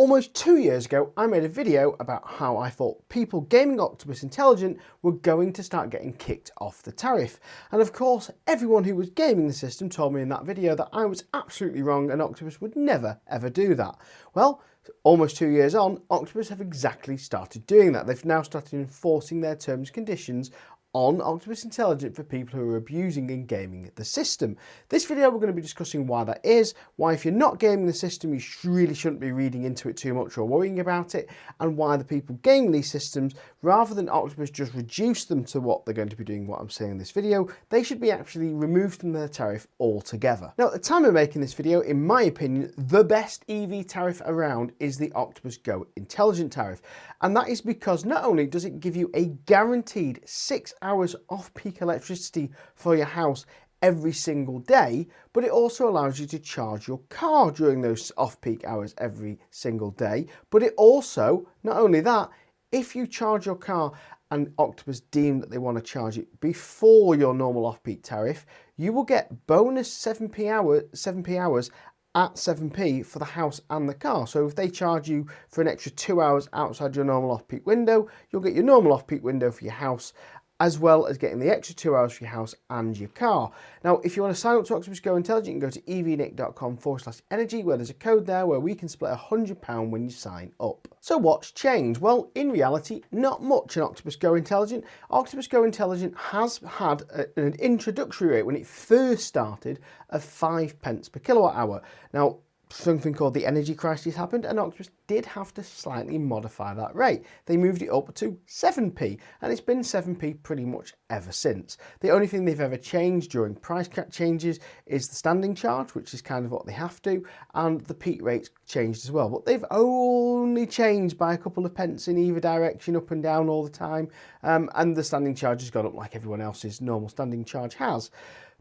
Almost 2 years ago, I made a video about how I thought people gaming Octopus Intelligent were going to start getting kicked off the tariff. And of course, everyone who was gaming the system told me in that video that I was absolutely wrong and Octopus would never ever do that. Well, almost 2 years on, Octopus have exactly started doing that. They've now started enforcing their terms and conditions on Octopus Intelligent for people who are abusing and gaming the system. This video we're going to be discussing why that is, why if you're not gaming the system you really shouldn't be reading into it too much or worrying about it, and why the people gaming these systems, rather than Octopus just reduce them to what they're going to be doing, what I'm saying in this video, they should be actually removed from their tariff altogether. Now at the time of making this video, in my opinion, the best EV tariff around is the Octopus Go Intelligent tariff. And that is because not only does it give you a guaranteed 6 hours off-peak electricity for your house every single day, but it also allows you to charge your car during those off-peak hours every single day. But it also, not only that, if you charge your car and Octopus deem that they want to charge it before your normal off-peak tariff, you will get bonus 7p hours at 7p for the house and the car. So if they charge you for an extra 2 hours outside your normal off-peak window, you'll get your normal off-peak window for your house, as well as getting the extra 2 hours for your house and your car. Now, if you want to sign up to Octopus Go Intelligent, you can go to evnick.com/energy, where there's a code there where we can split £100 when you sign up. So what's changed? Well, in reality, not much in Octopus Go Intelligent. Octopus Go Intelligent has had an introductory rate when it first started of 5p per kilowatt hour. Now, something called the energy crisis happened and Octopus did have to slightly modify that rate. They moved it up to 7p and it's been 7p pretty much ever since. The only thing they've ever changed during price cap changes is the standing charge, which is kind of what they have to, and the peak rates changed as well. But they've only changed by a couple of pence in either direction, up and down all the time, and the standing charge has gone up like everyone else's normal standing charge has.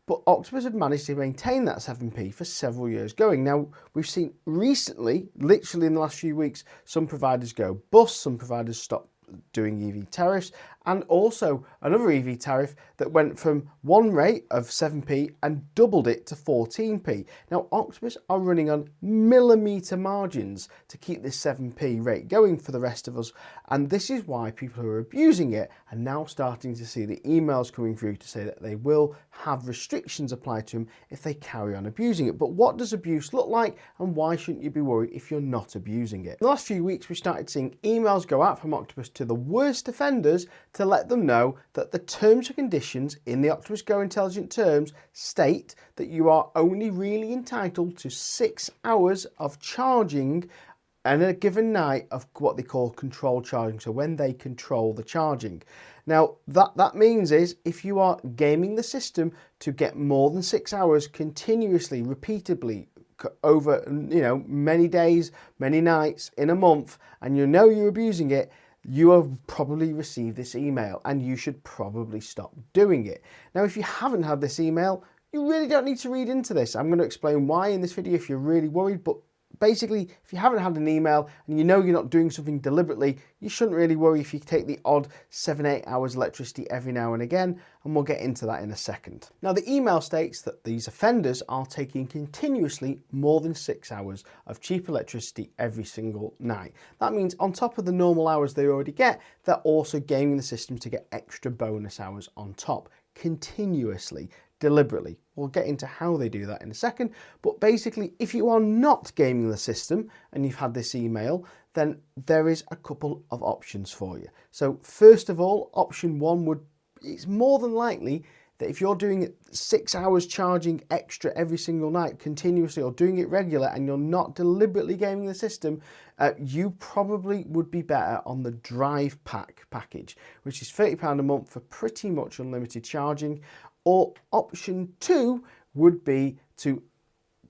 But Octopus have managed to maintain that 7p for several years going. Now, we've seen recently, literally in the last few weeks, some providers go bust, some providers stop doing EV tariffs, and also another EV tariff that went from one rate of 7p and doubled it to 14p. Now, Octopus are running on millimetre margins to keep this 7p rate going for the rest of us, and this is why people who are abusing it are now starting to see the emails coming through to say that they will have restrictions applied to them if they carry on abusing it. But what does abuse look like, and why shouldn't you be worried if you're not abusing it? In the last few weeks, we started seeing emails go out from Octopus to the worst offenders to let them know that the terms and conditions in the Octopus Go Intelligent terms state that you are only really entitled to 6 hours of charging and a given night of what they call control charging, so when they control the charging. Now, that means is if you are gaming the system to get more than 6 hours continuously, repeatedly, over many days, many nights in a month, and you know you're abusing it, you have probably received this email and you should probably stop doing it. Now, if you haven't had this email, you really don't need to read into this. I'm going to explain why in this video if you're really worried, but basically, if you haven't had an email and you know you're not doing something deliberately, you shouldn't really worry if you take the odd 7-8 hours electricity every now and again, and we'll get into that in a second. Now, the email states that these offenders are taking continuously more than 6 hours of cheap electricity every single night. That means on top of the normal hours they already get, they're also gaming the system to get extra bonus hours on top, continuously, deliberately. We'll get into how they do that in a second, but basically if you are not gaming the system and you've had this email, then there is a couple of options for you. So first of all, option one it's more than likely that if you're doing 6 hours charging extra every single night continuously, or doing it regular, and you're not deliberately gaming the system, you probably would be better on the Drive Pack package, which is £30 a month for pretty much unlimited charging. Or option two would be to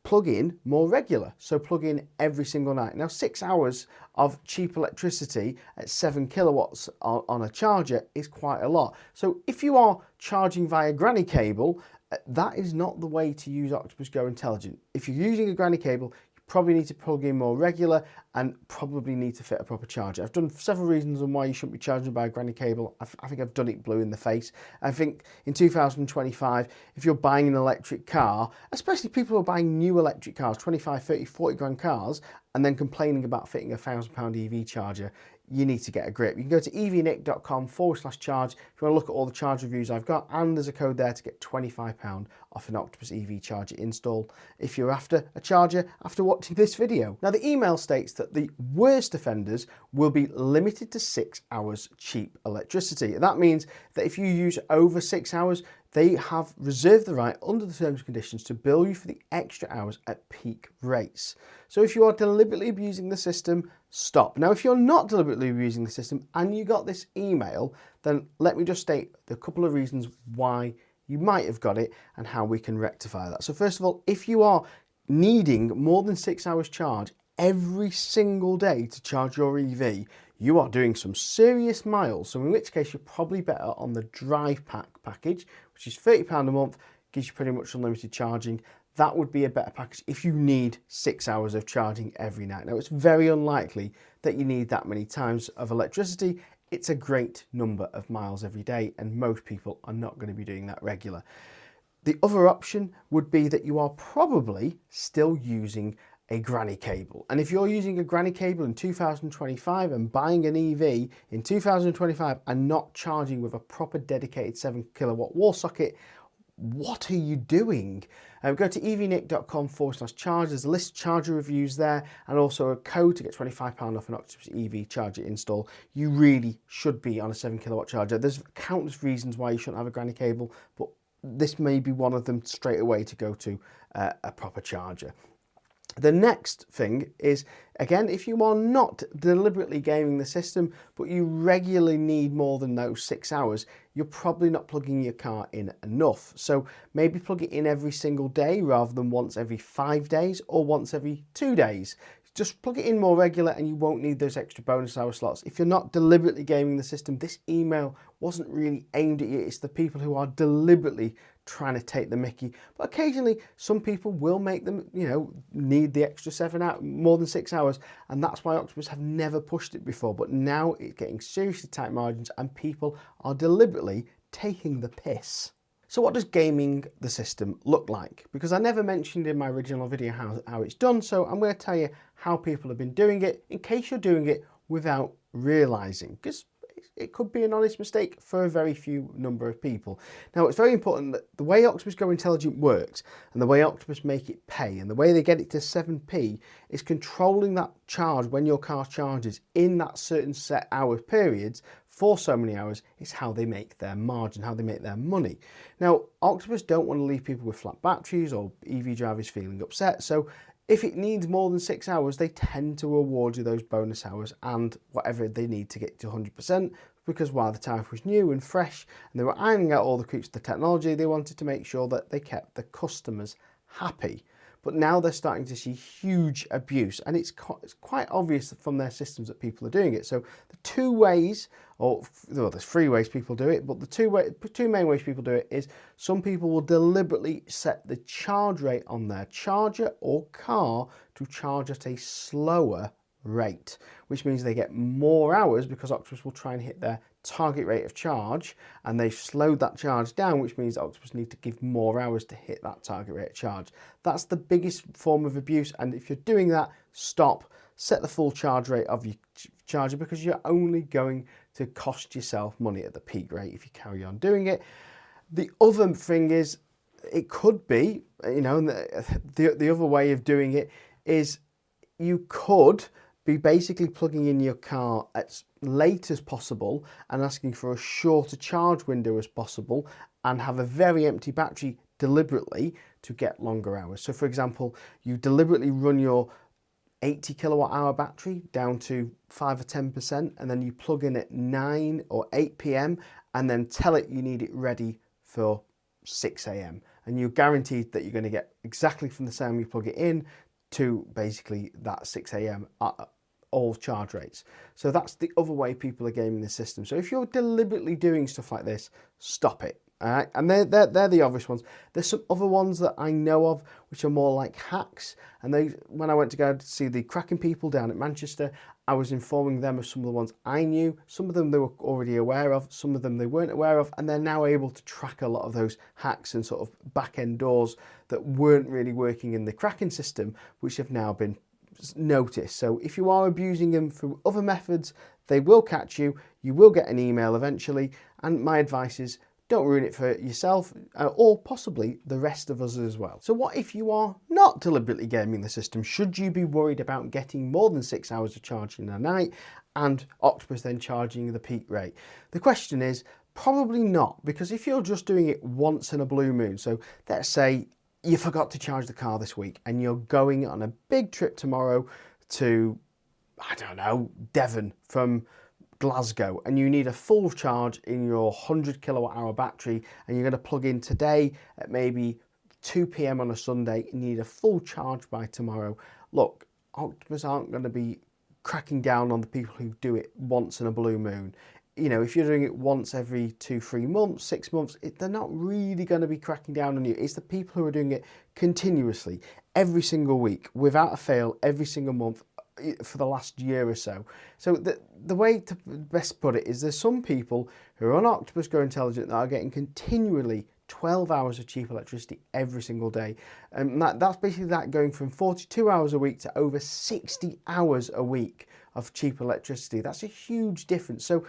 plug in more regular, so plug in every single night. Now, 6 hours of cheap electricity at 7 kilowatts on a charger is quite a lot. So if you are charging via granny cable, that is not the way to use Octopus Go Intelligent. If you're using a granny cable, probably need to plug in more regular and probably need to fit a proper charger. I've done several reasons on why you shouldn't be charging by a granny cable. I think I've done it blue in the face. I think in 2025, if you're buying an electric car, especially people who are buying new electric cars, 25, 30, 40 grand cars, and then complaining about fitting a £1,000 EV charger, you need to get a grip. You can go to evnick.com/charge if you want to look at all the charge reviews I've got, and there's a code there to get £25 off an Octopus EV charger install if you're after a charger after watching this video. Now, the email states that the worst offenders will be limited to 6 hours cheap electricity. That means that if you use over 6 hours, they have reserved the right under the terms and conditions to bill you for the extra hours at peak rates. So if you are deliberately abusing the system, stop. Now, if you're not deliberately abusing the system and you got this email, then let me just state the couple of reasons why you might have got it and how we can rectify that. So first of all, if you are needing more than 6 hours charge every single day to charge your EV, you are doing some serious miles. So in which case, you're probably better on the Drive Pack package, which is £30 a month, gives you pretty much unlimited charging. That would be a better package if you need 6 hours of charging every night. Now, it's very unlikely that you need that many times of electricity. It's a great number of miles every day, and most people are not going to be doing that regular. The other option would be that you are probably still using a granny cable. And if you're using a granny cable in 2025 and buying an EV in 2025 and not charging with a proper dedicated 7 kilowatt wall socket, what are you doing? Go to evnick.com/charge. There's a list of charger reviews there, and also a code to get £25 off an Octopus EV charger install. You really should be on a 7 kilowatt charger. There's countless reasons why you shouldn't have a granny cable, but this may be one of them straight away to go to a proper charger. The next thing is, again, if you are not deliberately gaming the system, but you regularly need more than those 6 hours, you're probably not plugging your car in enough. So maybe plug it in every single day rather than once every 5 days or once every 2 days. Just plug it in more regular and you won't need those extra bonus hour slots. If you're not deliberately gaming the system, this email wasn't really aimed at you. It's the people who are deliberately trying to take the mickey. But occasionally, some people will make them, need the extra 7 hours, more than 6 hours. And that's why Octopus have never pushed it before. But now it's getting seriously tight margins and people are deliberately taking the piss. So what does gaming the system look like? Because I never mentioned in my original video how it's done, so I'm going to tell you how people have been doing it in case you're doing it without realising, because it could be an honest mistake for a very few number of people. Now, it's very important that the way Octopus Go Intelligent works and the way Octopus make it pay and the way they get it to 7p is controlling that charge when your car charges in that certain set hour periods for so many hours is how they make their margin, how they make their money. Now, Octopus don't want to leave people with flat batteries or EV drivers feeling upset, so if it needs more than 6 hours, they tend to award you those bonus hours and whatever they need to get to 100%, because while the tariff was new and fresh and they were ironing out all the creeps of the technology, they wanted to make sure that they kept the customers happy. But now they're starting to see huge abuse, and it's quite obvious from their systems that people are doing it. So the two ways, well, there's 3 ways people do it, but the two main ways people do it is some people will deliberately set the charge rate on their charger or car to charge at a slower rate, which means they get more hours because Octopus will try and hit their target rate of charge, and they've slowed that charge down, which means Octopus need to give more hours to hit that target rate of charge. That's the biggest form of abuse, and if you're doing that, stop. Set the full charge rate of your charger, because you're only going to cost yourself money at the peak rate if you carry on doing it. The other thing is, it could be, the other way of doing it is you could be basically plugging in your car as late as possible and asking for a shorter charge window as possible and have a very empty battery deliberately to get longer hours. So for example, you deliberately run your 80 kilowatt hour battery down to 5 or 10%, and then you plug in at 9 or 8 p.m. and then tell it you need it ready for 6 a.m. and you're guaranteed that you're going to get exactly from the time you plug it in to basically that 6 a.m. at all charge rates. So that's the other way people are gaming the system. So if you're deliberately doing stuff like this, stop it. All right, and they're the obvious ones. There's some other ones that I know of which are more like hacks. And when I went to go to see the Cracking people down at Manchester, I was informing them of some of the ones I knew. Some of them they were already aware of, some of them they weren't aware of, and they're now able to track a lot of those hacks and sort of back-end doors that weren't really working in the Cracking system, which have now been notice. So if you are abusing them through other methods, they will catch you. You will get an email eventually. And my advice is, don't ruin it for yourself or possibly the rest of us as well. So what if you are not deliberately gaming the system? Should you be worried about getting more than 6 hours of charging a night and Octopus then charging the peak rate? The question is probably not, because if you're just doing it once in a blue moon, so let's say you forgot to charge the car this week and you're going on a big trip tomorrow to, I don't know, Devon from Glasgow, and you need a full charge in your 100 kilowatt hour battery, and you're going to plug in today at maybe 2 p.m. on a Sunday, and you need a full charge by tomorrow. Look, Octopus aren't going to be cracking down on the people who do it once in a blue moon. You know, if you're doing it once every 2-3 months, 6 months, they're not really going to be cracking down on you. It's the people who are doing it continuously, every single week, without a fail, every single month, for the last year or so. So the way to best put it is there's some people who are on Octopus Go Intelligent that are getting continually 12 hours of cheap electricity every single day. And that's basically that going from 42 hours a week to over 60 hours a week of cheap electricity. That's a huge difference. So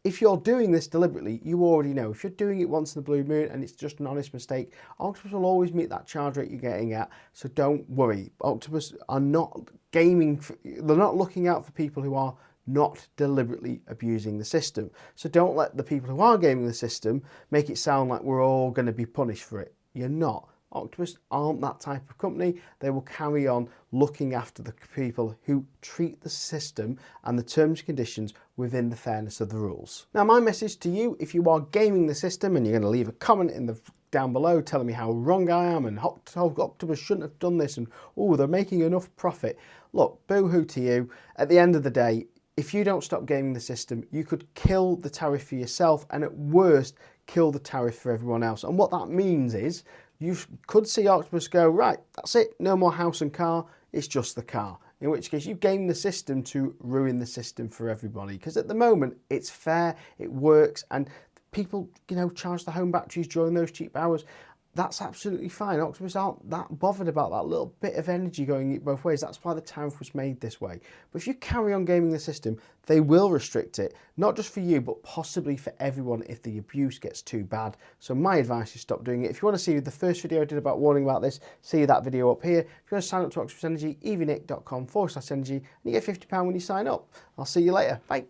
if you're doing this deliberately, you already know. If you're doing it once in the blue moon and it's just an honest mistake, Octopus will always meet that charge rate you're getting at. So don't worry. Octopus are not gaming, they're not looking out for people who are not deliberately abusing the system. So don't let the people who are gaming the system make it sound like we're all going to be punished for it. You're not. Octopus aren't that type of company. They will carry on looking after the people who treat the system and the terms and conditions within the fairness of the rules. Now, my message to you, if you are gaming the system and you're going to leave a comment in the down below telling me how wrong I am and Octopus shouldn't have done this and, oh, they're making enough profit. Look, boo-hoo to you. At the end of the day, if you don't stop gaming the system, you could kill the tariff for yourself and at worst, kill the tariff for everyone else. And what that means is you could see Octopus go, right, that's it, no more house and car, it's just the car. In which case you've gamed the system to ruin the system for everybody. Because at the moment, it's fair, it works, and people, you know, charge the home batteries during those cheap hours. That's absolutely fine. Octopus aren't that bothered about that little bit of energy going both ways. That's why the tariff was made this way. But if you carry on gaming the system, they will restrict it, not just for you, but possibly for everyone if the abuse gets too bad. So my advice is stop doing it. If you want to see the first video I did about warning about this, see that video up here. If you want to sign up to Octopus Energy, evnick.com/energy, and you get £50 when you sign up. I'll see you later. Bye.